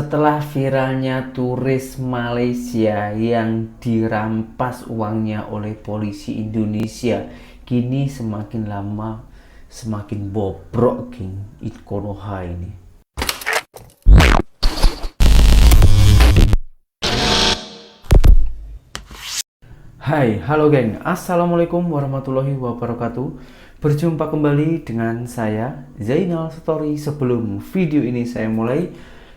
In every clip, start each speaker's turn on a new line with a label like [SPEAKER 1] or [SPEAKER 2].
[SPEAKER 1] Setelah viralnya turis Malaysia yang dirampas uangnya oleh polisi Indonesia, kini semakin lama semakin bobrok geng Konoha ini. Hai, halo geng, assalamualaikum warahmatullahi wabarakatuh. Berjumpa kembali dengan saya Zainal Story. Sebelum video ini saya mulai,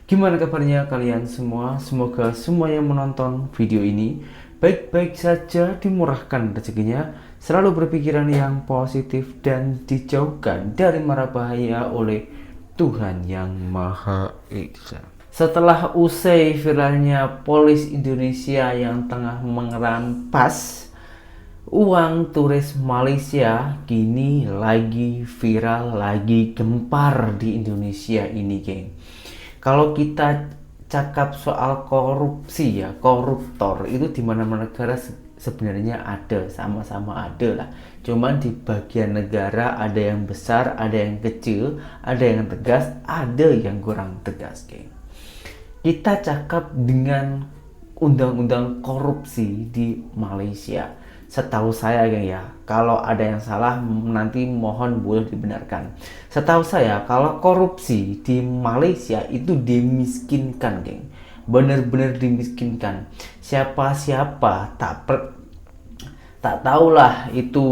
[SPEAKER 1] gimana kabarnya kalian semua? Semoga semua yang menonton video ini baik-baik saja, dimurahkan rezekinya, selalu berpikiran yang positif dan dijauhkan dari mara bahaya oleh Tuhan yang Maha Esa. Setelah usai viralnya polis Indonesia yang tengah merampas uang turis Malaysia, kini lagi viral, lagi gempar di Indonesia ini, geng. Kalau kita cakap soal korupsi ya, koruptor itu di mana-mana negara sebenarnya ada, sama-sama ada lah. Cuman di bagian negara ada yang besar, ada yang kecil, ada yang tegas, ada yang kurang tegas, geng. Kita cakap dengan undang-undang korupsi di Malaysia. Setahu saya, geng ya, kalau ada yang salah nanti mohon boleh dibenarkan. Setahu saya kalau korupsi di Malaysia itu dimiskinkan, geng. Benar-benar dimiskinkan. Siapa-siapa tak tahulah itu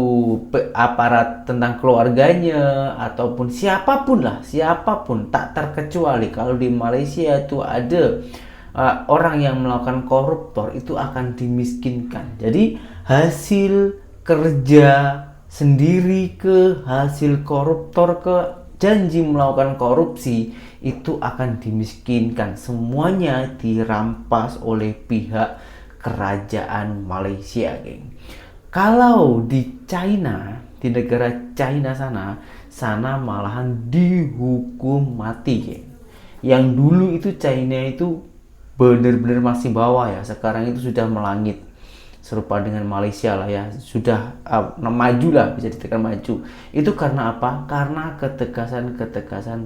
[SPEAKER 1] aparat tentang keluarganya ataupun siapapun lah, siapapun tak terkecuali kalau di Malaysia itu ada orang yang melakukan koruptor itu akan dimiskinkan. Jadi hasil kerja sendiri ke hasil koruptor ke janji melakukan korupsi itu akan dimiskinkan. Semuanya dirampas oleh pihak kerajaan Malaysia, geng. Kalau di China, di negara China sana malahan dihukum mati, geng. Yang dulu itu China itu benar-benar masih bawah ya, sekarang itu sudah melangit, serupa dengan Malaysia lah ya, sudah maju lah, bisa dikatakan maju. Itu karena apa? Karena ketegasan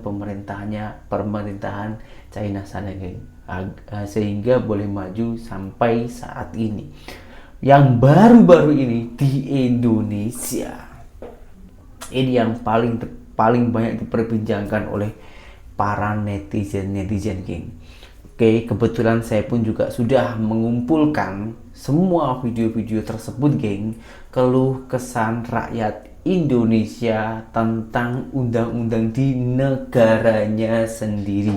[SPEAKER 1] pemerintahan China sana, geng. Sehingga boleh maju sampai saat ini. Yang baru-baru ini di Indonesia ini yang paling banyak diperbincangkan oleh para netizen, geng. Oke, kebetulan saya pun juga sudah mengumpulkan semua video-video tersebut, geng. Keluh kesan rakyat Indonesia tentang undang-undang di negaranya sendiri.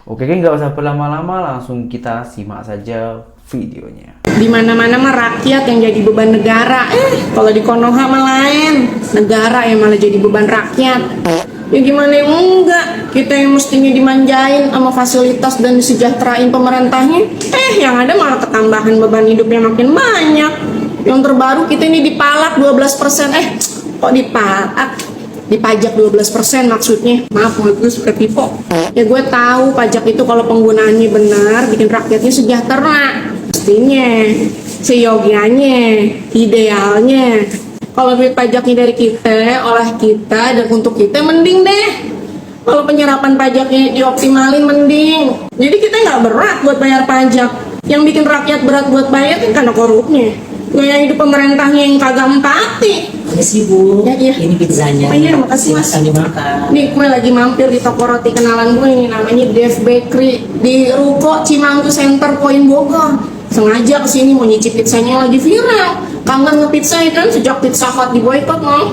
[SPEAKER 1] Oke, geng, nggak usah berlama-lama, langsung kita simak saja videonya.
[SPEAKER 2] Di mana-mana mah rakyat yang jadi beban negara. Kalau di Konoha mah lain, negara yang malah jadi beban rakyat. Ya gimana yang enggak? Kita yang mestinya dimanjain sama fasilitas dan disejahterain pemerintahnya, yang ada malah ketambahan beban hidupnya makin banyak. Yang terbaru kita ini dipalak 12%. Kok dipalak? Dipajak 12% maksudnya. Maaf, gue suka tipe. Ya gue tahu pajak itu kalau penggunaannya benar bikin rakyatnya sejahtera. Mestinya, seyogianya, idealnya. Kalau duit pajaknya dari kita, oleh kita, dan untuk kita, mending deh. Kalau penyerapan pajaknya dioptimalin, mending. Jadi kita nggak berat buat bayar pajak. Yang bikin rakyat berat buat bayar kan karena korupnya. Gaya hidup pemerintahnya yang kagak empati.
[SPEAKER 3] Makasih Bu,
[SPEAKER 2] Ya.
[SPEAKER 3] ini pizzanya.
[SPEAKER 2] Iya, makasih Mas.
[SPEAKER 3] Silakan dimakan.
[SPEAKER 2] Nih, gue lagi mampir di toko roti kenalan gue ini, namanya Dev Bakery di Ruko Cimanggu Center Point Bogor. Sengaja kesini mau nyicip pizzanya, lagi viral. Kangen ngepizza kan sejak Pizza Hut diboykot, mau.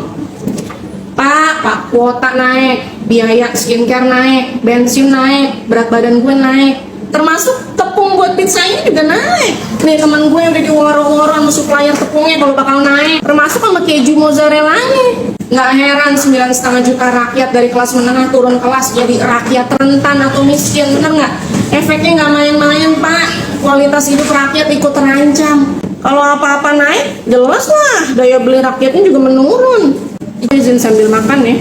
[SPEAKER 2] Pak, kuota naik, biaya skincare naik, bensin naik, berat badan gue naik, termasuk tepung buat pizza ini juga naik. Nih teman gue udah diworo-woro sama supplier tepungnya kalau bakal naik, termasuk sama keju mozzarella-nya. Nggak heran 9,5 juta rakyat dari kelas menengah turun kelas jadi rakyat rentan atau miskin, bener nggak? Efeknya nggak main-main, Pak. Kualitas hidup rakyat ikut terancam. Kalau apa-apa naik, jelas lah daya beli rakyatnya juga menurun. Izin sambil makan ya.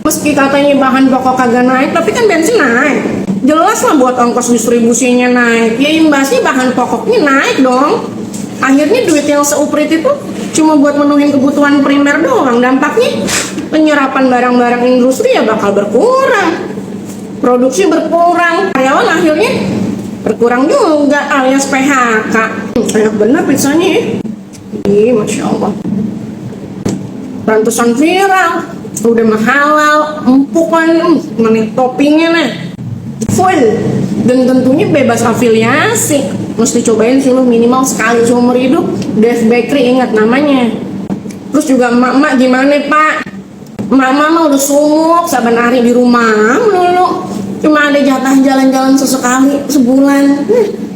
[SPEAKER 2] Meski katanya bahan pokok kagak naik, tapi kan bensin naik. Jelas lah buat ongkos distribusinya naik. Ya imbasnya bahan pokoknya naik dong. Akhirnya duit yang seuprit itu cuma buat menuhin kebutuhan primer doang dampaknya. penyerapan barang-barang industri ya bakal berkurang, produksi berkurang, karyawan akhirnya berkurang juga alias PHK. Enak bener pizzanya ya. Ih, Masya Allah. Rantusan viral, udah halal, empuk kan, mana toppingnya nih full, dan tentunya bebas afiliasi. Mesti cobain sih lu minimal sekali seumur hidup. Dev Bakery, ingat namanya. Terus juga emak-emak gimana Pak? Emak-emak mah udah sumuk saban hari di rumah melulu, cuma ada jatah jalan-jalan sesekali sebulan.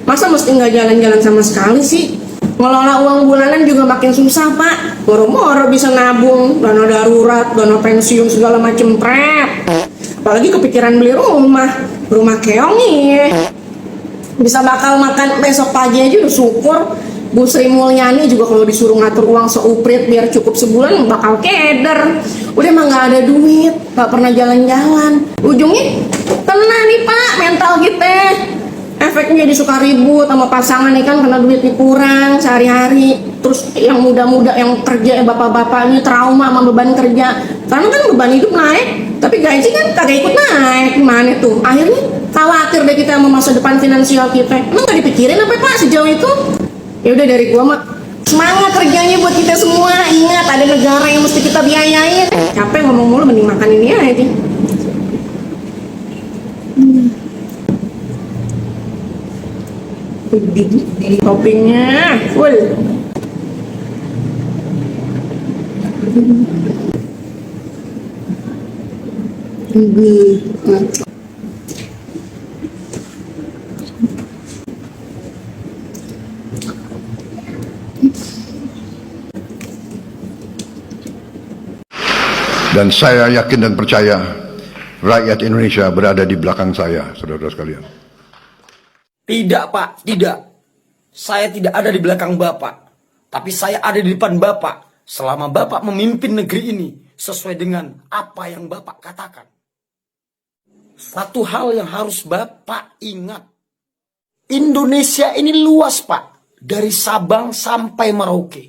[SPEAKER 2] Masa mesti nggak jalan-jalan sama sekali sih? Ngelola uang bulanan juga makin susah Pak. Moro-moro bisa nabung, dana darurat, dana pensiun segala macem prep. Apalagi kepikiran beli rumah keong nih. Bisa bakal makan besok pagi aja udah syukur. Bu Sri Mulyani juga kalau disuruh ngatur uang seuprit biar cukup sebulan bakal keder. Udah emang nggak ada duit, nggak pernah jalan-jalan. Ujungnya kena nih Pak mental kita. Efeknya jadi suka ribut sama pasangan nih kan karena duitnya kurang sehari-hari. Terus yang muda-muda yang kerja bapak-bapaknya trauma sama beban kerja. Karena kan beban hidup naik, tapi gaji kan kagak ikut naik. Gimana tuh? Akhirnya khawatir deh kita sama masa depan finansial kita. Emang gak dipikirin apa Pak sejauh itu? Ya udah dari gua mah semangat kerjanya buat kita semua. Ingat ada negara yang mesti kita biayain. Capek ngomong mulu, mending makan ini aja. Di toppingnya full.
[SPEAKER 3] Dan saya yakin dan percaya rakyat Indonesia berada di belakang saya, saudara-saudara sekalian.
[SPEAKER 4] Tidak Pak, tidak. Saya tidak ada di belakang Bapak. Tapi saya ada di depan Bapak. Selama Bapak memimpin negeri ini sesuai dengan apa yang Bapak katakan. Satu hal yang harus Bapak ingat. Indonesia ini luas Pak. Dari Sabang sampai Merauke.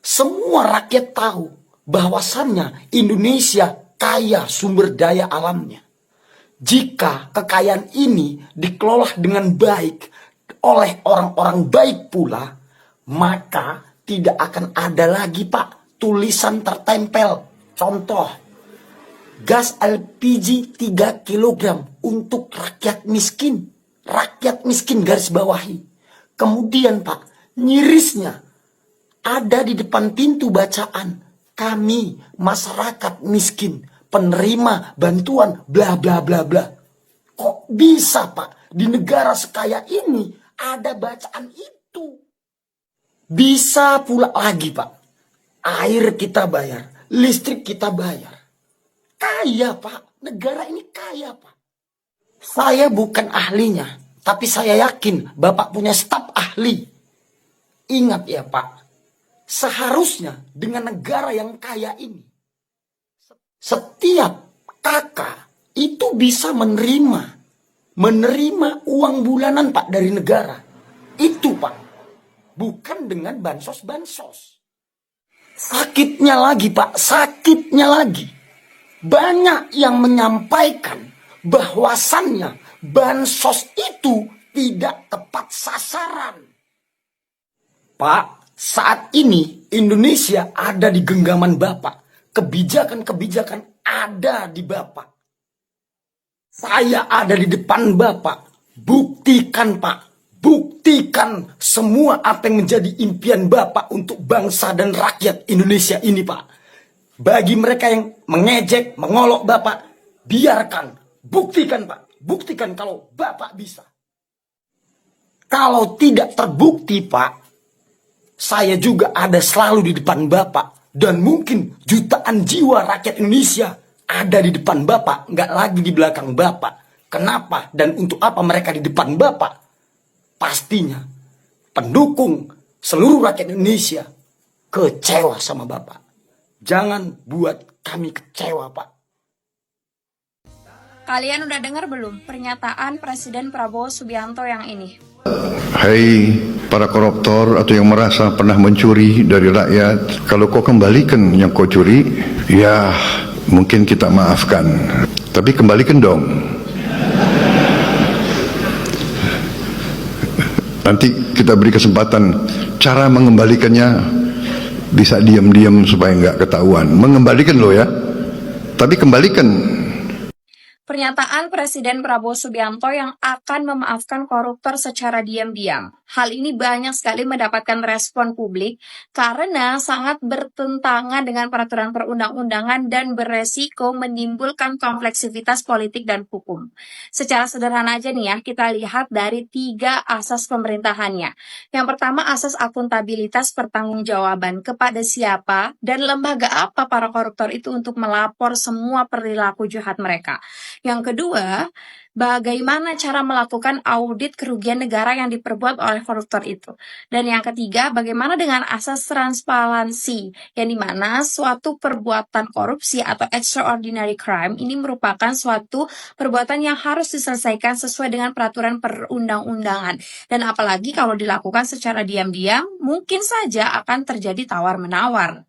[SPEAKER 4] Semua rakyat tahu bahwasannya Indonesia kaya sumber daya alamnya. Jika kekayaan ini dikelola dengan baik oleh orang-orang baik pula, maka tidak akan ada lagi Pak tulisan tertempel. Contoh, gas LPG 3 kg untuk rakyat miskin. Rakyat miskin garis bawahi. Kemudian Pak, nyirisnya ada di depan pintu bacaan. Kami masyarakat miskin, penerima bantuan bla bla bla bla. Kok bisa Pak di negara sekaya ini ada bacaan itu? Bisa pula lagi Pak, air kita bayar, listrik kita bayar. Kaya Pak, negara ini kaya Pak. Saya bukan ahlinya, tapi saya yakin Bapak punya staf ahli. Ingat ya Pak, seharusnya dengan negara yang kaya ini, setiap kakak itu bisa menerima uang bulanan Pak dari negara. Itu Pak, bukan dengan bansos-bansos. Sakitnya lagi Pak, sakitnya lagi. Banyak yang menyampaikan bahwasannya bansos itu tidak tepat sasaran. Pak, saat ini Indonesia ada di genggaman Bapak. Kebijakan-kebijakan ada di Bapak. Saya ada di depan Bapak. Buktikan Pak. Buktikan semua apa yang menjadi impian Bapak untuk bangsa dan rakyat Indonesia ini Pak. Bagi mereka yang mengejek, mengolok Bapak, biarkan. Buktikan Pak. Buktikan kalau Bapak bisa. Kalau tidak terbukti Pak, saya juga ada selalu di depan Bapak. Dan mungkin jutaan jiwa rakyat Indonesia ada di depan Bapak, nggak lagi di belakang Bapak. Kenapa dan untuk apa mereka di depan Bapak? Pastinya pendukung seluruh rakyat Indonesia kecewa sama Bapak. Jangan buat kami kecewa, Pak.
[SPEAKER 5] Kalian udah dengar belum pernyataan Presiden Prabowo Subianto yang ini?
[SPEAKER 3] Hai para koruptor atau yang merasa pernah mencuri dari rakyat, kalau kau kembalikan yang kau curi, ya mungkin kita maafkan, tapi kembalikan dong. Nanti kita beri kesempatan cara mengembalikannya, bisa diam-diam supaya nggak ketahuan. Mengembalikan loh ya, tapi kembalikan.
[SPEAKER 5] Pernyataan Presiden Prabowo Subianto yang akan memaafkan koruptor secara diam-diam. Hal ini banyak sekali mendapatkan respon publik karena sangat bertentangan dengan peraturan perundang-undangan dan beresiko menimbulkan kompleksivitas politik dan hukum. Secara sederhana aja nih ya, kita lihat dari 3 asas pemerintahannya. Yang pertama, asas akuntabilitas pertanggungjawaban, kepada siapa dan lembaga apa para koruptor itu untuk melapor semua perilaku jahat mereka. Yang kedua, bagaimana cara melakukan audit kerugian negara yang diperbuat oleh koruptor itu. Dan yang ketiga, bagaimana dengan asas transparansi, yang dimana suatu perbuatan korupsi atau extraordinary crime ini merupakan suatu perbuatan yang harus diselesaikan sesuai dengan peraturan perundang-undangan. Dan apalagi kalau dilakukan secara diam-diam, mungkin saja akan terjadi tawar-menawar.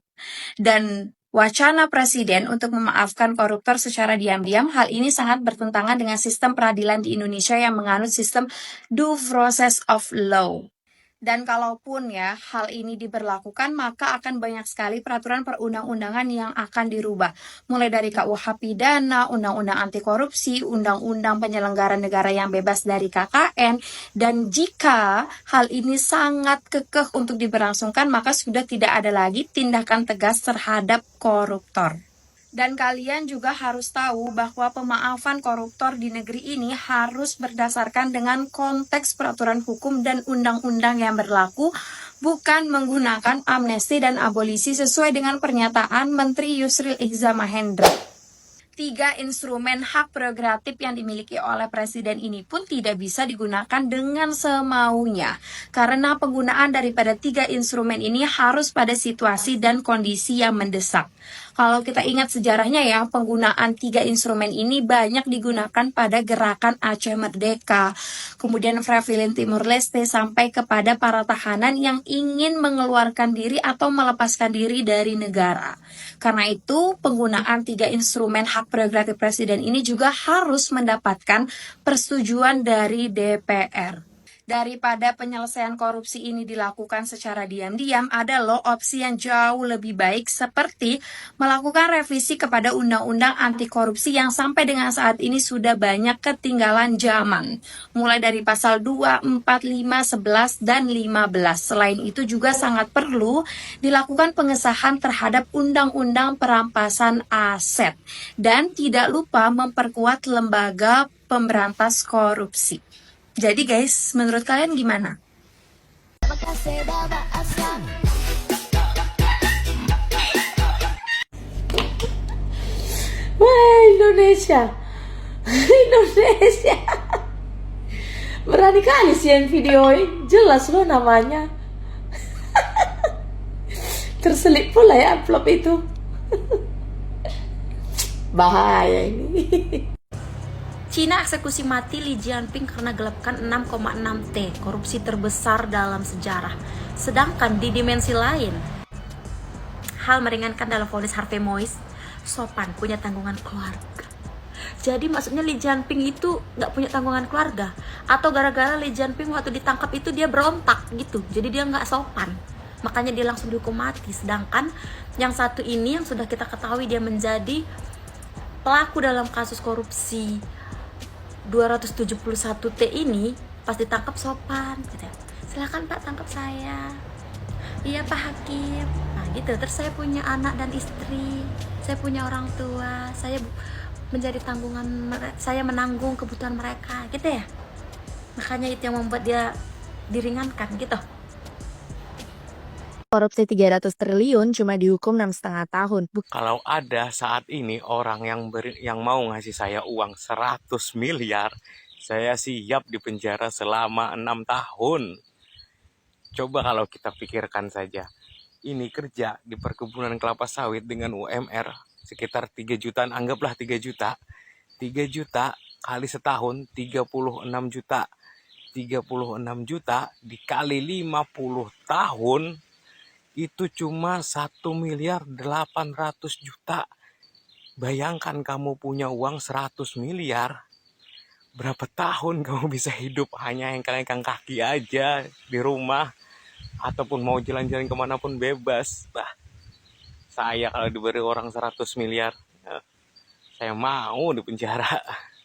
[SPEAKER 5] Dan wacana Presiden untuk memaafkan koruptor secara diam-diam, hal ini sangat bertentangan dengan sistem peradilan di Indonesia yang menganut sistem due process of law. Dan kalaupun ya hal ini diberlakukan, maka akan banyak sekali peraturan perundang-undangan yang akan dirubah. Mulai dari KUH pidana, undang-undang anti korupsi, undang-undang penyelenggaraan negara yang bebas dari KKN. Dan jika hal ini sangat kekeh untuk diberlangsungkan, maka sudah tidak ada lagi tindakan tegas terhadap koruptor. Dan kalian juga harus tahu bahwa pemaafan koruptor di negeri ini harus berdasarkan dengan konteks peraturan hukum dan undang-undang yang berlaku, bukan menggunakan amnesti dan abolisi sesuai dengan pernyataan Menteri Yusril Iza Mahendra. 3 instrumen hak prerogatif yang dimiliki oleh Presiden ini pun tidak bisa digunakan dengan semaunya. Karena penggunaan daripada 3 instrumen ini harus pada situasi dan kondisi yang mendesak. Kalau kita ingat sejarahnya ya, penggunaan 3 instrumen ini banyak digunakan pada gerakan Aceh Merdeka, kemudian Fravilin Timur Leste, sampai kepada para tahanan yang ingin mengeluarkan diri atau melepaskan diri dari negara. Karena itu, penggunaan 3 instrumen hak prerogatif Presiden ini juga harus mendapatkan persetujuan dari DPR. Daripada penyelesaian korupsi ini dilakukan secara diam-diam, ada loh opsi yang jauh lebih baik seperti melakukan revisi kepada undang-undang anti korupsi yang sampai dengan saat ini sudah banyak ketinggalan zaman. Mulai dari pasal 2, 4, 5, 11, dan 15. Selain itu juga sangat perlu dilakukan pengesahan terhadap undang-undang perampasan aset. Dan tidak lupa memperkuat lembaga pemberantas korupsi. Jadi guys, menurut kalian gimana?
[SPEAKER 6] Wah, Indonesia. Indonesia. Berani kali sih yang videoin. Jelas loh namanya. Terselip pula ya amplop itu. Bahaya ini.
[SPEAKER 7] Cina eksekusi mati Li Jianping karena gelapkan 6,6 T, korupsi terbesar dalam sejarah. Sedangkan di dimensi lain, hal meringankan dalam vonis Harvey Mois, sopan, punya tanggungan keluarga. Jadi maksudnya Li Jianping itu gak punya tanggungan keluarga, atau gara-gara Li Jianping waktu ditangkap itu dia berontak gitu, jadi dia gak sopan, makanya dia langsung dihukum mati. Sedangkan yang satu ini yang sudah kita ketahui dia menjadi pelaku dalam kasus korupsi 271 T ini, pas ditangkap sopan gitu. Silakan Pak, tangkap saya. Iya Pak Hakim. Nah gitu. Terus saya punya anak dan istri, saya punya orang tua, saya menjadi tanggungan, saya menanggung kebutuhan mereka gitu ya. Makanya itu yang membuat dia diringankan gitu.
[SPEAKER 8] Korupsi 300 triliun cuma dihukum 6,5 tahun.
[SPEAKER 9] Kalau ada saat ini orang yang mau ngasih saya uang 100 miliar, saya siap dipenjara selama 6 tahun. Coba kalau kita pikirkan saja. Ini kerja di perkebunan kelapa sawit dengan UMR sekitar 3 jutaan, anggaplah 3 juta. 3 juta kali setahun 36 juta. 36 juta dikali 50 tahun itu cuma 1.800.000.000. Bayangkan kamu punya uang 100 miliar. Berapa tahun kamu bisa hidup hanya engkang-engkang kaki aja di rumah. Ataupun mau jalan-jalan kemanapun bebas. Bah, saya kalau diberi orang 100 miliar, saya mau di penjara.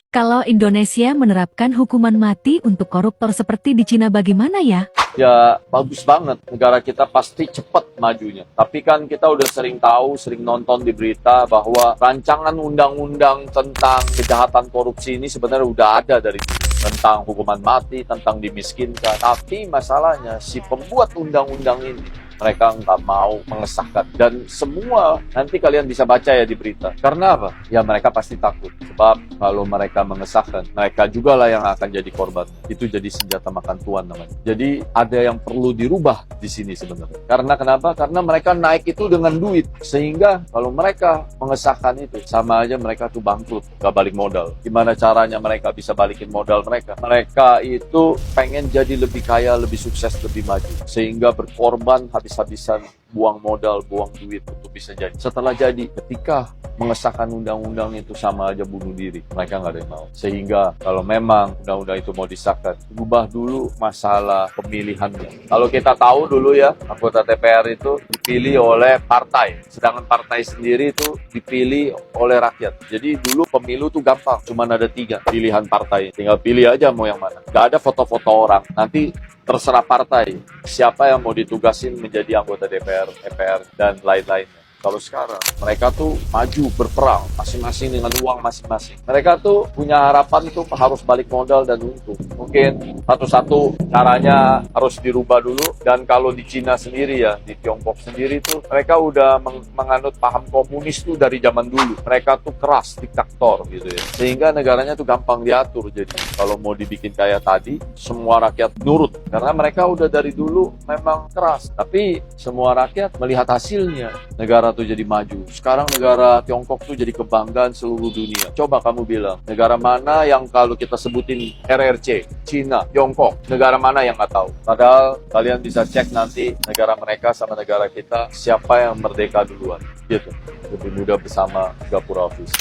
[SPEAKER 10] Kalau Indonesia menerapkan hukuman mati untuk koruptor seperti di Cina bagaimana ya?
[SPEAKER 11] Ya bagus banget, negara kita pasti cepat majunya. Tapi kan kita udah sering tahu, sering nonton di berita bahwa rancangan undang-undang tentang kejahatan korupsi ini sebenarnya udah ada dari dulu. Tentang hukuman mati, tentang dimiskinkan. Tapi masalahnya si pembuat undang-undang ini, mereka nggak mau mengesahkan. Dan semua nanti kalian bisa baca ya di berita. Karena apa? Ya mereka pasti takut. Sebab kalau mereka mengesahkan, mereka juga lah yang akan jadi korban. Itu jadi senjata makan tuan namanya. Jadi ada yang perlu dirubah di sini sebenarnya. Karena kenapa? Karena mereka naik itu dengan duit. Sehingga kalau mereka mengesahkan itu, sama aja mereka tuh bangkrut, nggak balik modal. Gimana caranya mereka bisa balikin modal mereka? Mereka itu pengen jadi lebih kaya, lebih sukses, lebih maju. Sehingga berkorban habis-habisan, buang modal, buang duit untuk bisa jadi. Setelah jadi, ketika mengesahkan undang-undang itu sama aja bunuh diri. Mereka nggak ada yang mau. Sehingga kalau memang undang-undang itu mau disahkan, ubah dulu masalah pemilihannya. Kalau kita tahu dulu ya, anggota DPR itu dipilih oleh partai. Sedangkan partai sendiri itu dipilih oleh rakyat. Jadi dulu pemilu tuh gampang. Cuma ada 3 pilihan partai. Tinggal pilih aja mau yang mana. Nggak ada foto-foto orang. Nanti terserah partai siapa yang mau ditugasin menjadi anggota DPR, MPR, dan lain-lainnya. Kalau sekarang, mereka tuh maju berperang, masing-masing dengan uang masing-masing. Mereka tuh punya harapan tuh harus balik modal dan untung. Mungkin satu-satu caranya harus dirubah dulu. Dan kalau di Cina sendiri ya, di Tiongkok sendiri tuh, mereka udah menganut paham komunis tuh dari zaman dulu. Mereka tuh keras, diktator gitu ya. Sehingga negaranya tuh gampang diatur. Jadi kalau mau dibikin kayak tadi, semua rakyat nurut. Karena mereka udah dari dulu memang keras. Tapi semua rakyat melihat hasilnya. Negara tuh jadi maju. Sekarang negara Tiongkok tuh jadi kebanggaan seluruh dunia. Coba kamu bilang, negara mana yang kalau kita sebutin RRC, Cina, Tiongkok, negara mana yang nggak tahu? Padahal kalian bisa cek nanti negara mereka sama negara kita, siapa yang merdeka duluan. Gitu. Lebih mudah bersama Gapura Office.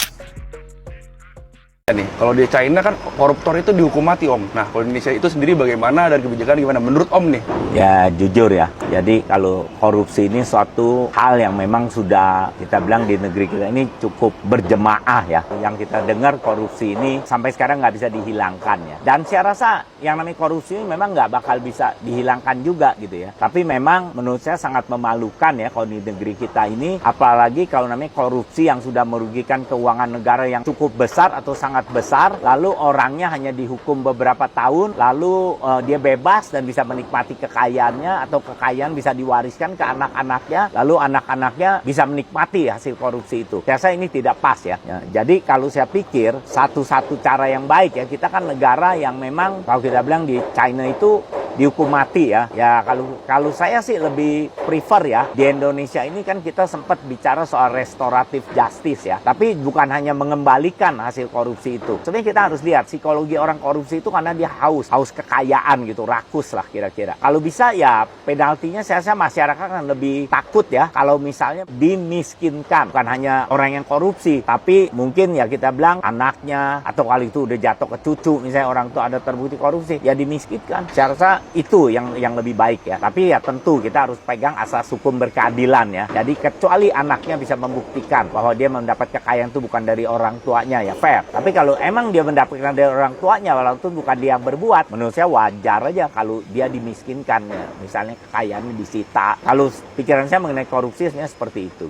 [SPEAKER 12] Nih, kalau di China kan koruptor itu dihukum mati, Om. Nah, kalau Indonesia itu sendiri bagaimana dan kebijakan gimana menurut Om nih?
[SPEAKER 13] Ya jujur ya, jadi kalau korupsi ini suatu hal yang memang sudah kita bilang di negeri kita ini cukup berjemaah ya. Yang kita dengar korupsi ini sampai sekarang nggak bisa dihilangkan ya. Dan saya rasa yang namanya korupsi ini memang nggak bakal bisa dihilangkan juga gitu ya. Tapi memang menurut saya sangat memalukan ya kalau di negeri kita ini. Apalagi kalau namanya korupsi yang sudah merugikan keuangan negara yang cukup besar atau sangat besar, lalu orangnya hanya dihukum beberapa tahun, lalu dia bebas dan bisa menikmati kekayaannya atau kekayaan bisa diwariskan ke anak-anaknya, lalu anak-anaknya bisa menikmati hasil korupsi itu. Saya rasa ini tidak pas ya. Jadi kalau saya pikir satu-satu cara yang baik ya, kita kan negara yang memang kalau kita bilang di China itu dihukum mati ya. Ya kalau saya sih lebih prefer ya, di Indonesia ini kan kita sempat bicara soal restoratif justice ya. Tapi bukan hanya mengembalikan hasil korupsi itu. Sebenarnya kita harus lihat psikologi orang korupsi itu karena dia haus kekayaan gitu, rakus lah kira-kira. Kalau bisa ya penaltinya saya rasa masyarakat kan lebih takut ya kalau misalnya dimiskinkan. Bukan hanya orang yang korupsi, tapi mungkin ya kita bilang anaknya atau kali itu udah jatuh ke cucu, misalnya orang tua ada terbukti korupsi, ya dimiskinkan. Saya rasa itu yang lebih baik ya. Tapi ya tentu kita harus pegang asas hukum berkeadilan ya. Jadi kecuali anaknya bisa membuktikan bahwa dia mendapat kekayaan itu bukan dari orang tuanya ya fair. Tapi kalau emang dia mendapatkan dari orang tuanya walaupun bukan dia yang berbuat, menurut saya wajar aja kalau dia dimiskinkan ya. Misalnya kekayaannya disita. Kalau pikiran saya mengenai korupsi sebenarnya seperti itu.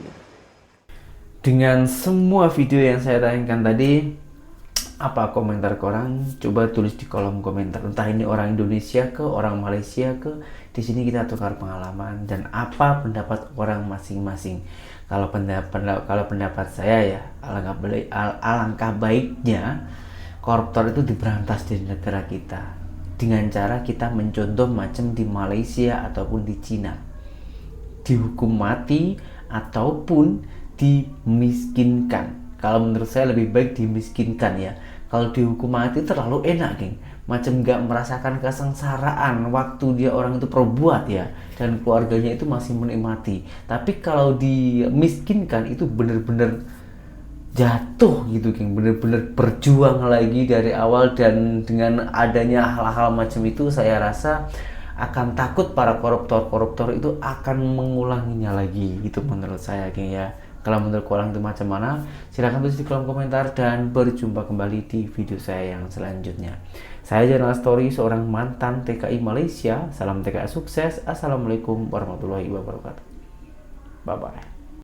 [SPEAKER 1] Dengan semua video yang saya tayangkan tadi, apa komentar korang? Coba tulis di kolom komentar. Entah ini orang Indonesia ke, orang Malaysia ke. Di sini kita tukar pengalaman dan apa pendapat orang masing-masing. Kalau pendapat saya ya, alangkah baiknya koruptor itu diberantas di negara kita dengan cara kita mencontoh macam di Malaysia ataupun di Cina, dihukum mati ataupun dimiskinkan. Kalau menurut saya lebih baik dimiskinkan ya. Kalau dihukum mati terlalu enak, geng. Macam nggak merasakan kesengsaraan waktu dia orang itu perbuat ya, dan keluarganya itu masih menikmati. Tapi kalau dimiskinkan itu bener-bener jatuh gitu geng, bener-bener berjuang lagi dari awal. Dan dengan adanya hal-hal macam itu, saya rasa akan takut para koruptor itu akan mengulanginya lagi gitu menurut saya geng ya. Kalau menurut kalian itu macam mana? Silahkan tulis di kolom komentar, dan berjumpa kembali di video saya yang selanjutnya. Saya Zainal Story, seorang mantan TKI Malaysia. Salam TKI sukses. Assalamualaikum warahmatullahi wabarakatuh. Bye bye.